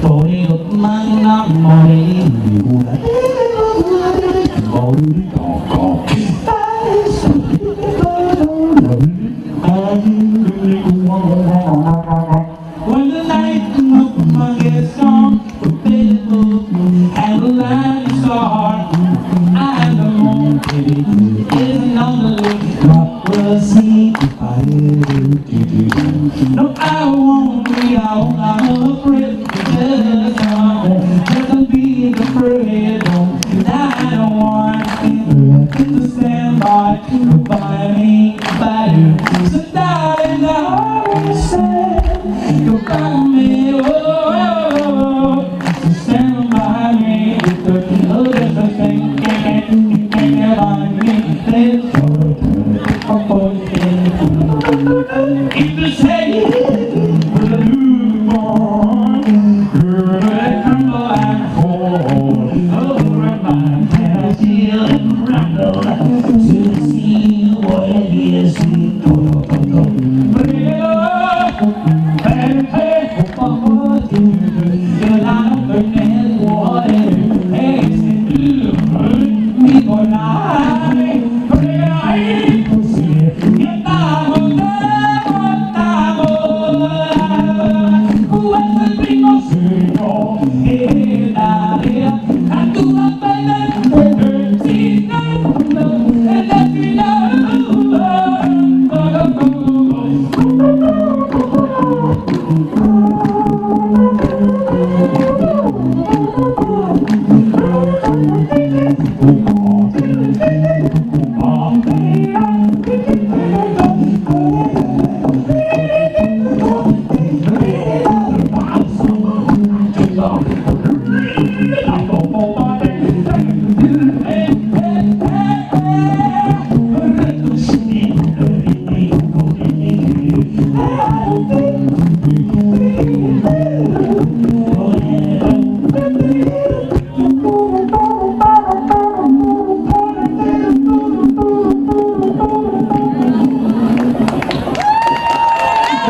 Torero manna morì una morì coco when the night of my gets on and the light is so hard I don't isn't on the list we'll see if I no I won't be out I'm afraid just be afraid I don't want to stand by me by you so darling I always said you'll find me so stand by me with the other thing you can't find me let's go keep the same with a newborn girl that crumble and fall over my head still and rattle to see what it is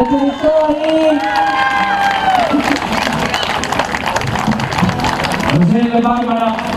Beppe Dettori Basilica Barbara